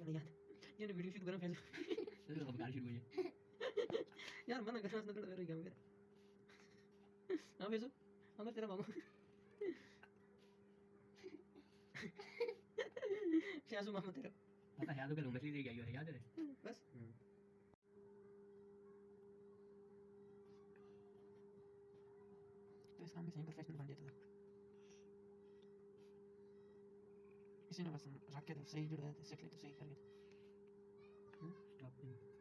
नहीं याद ये वीडियो शूट करा फैल तो अब गाड़ी शुरू हुई है यार मना कर रहा था क्या मेरा हां फैसू हम तेरा मामा फैसू मामा तेरा पता है तो कल मछली लेके आई है याद है बस तो इस काम में सही प्रोफेशनल बन जाता था किसी ने बस रख के तो सही जुड़ा है सेट ले तो सही कर गया स्टॉप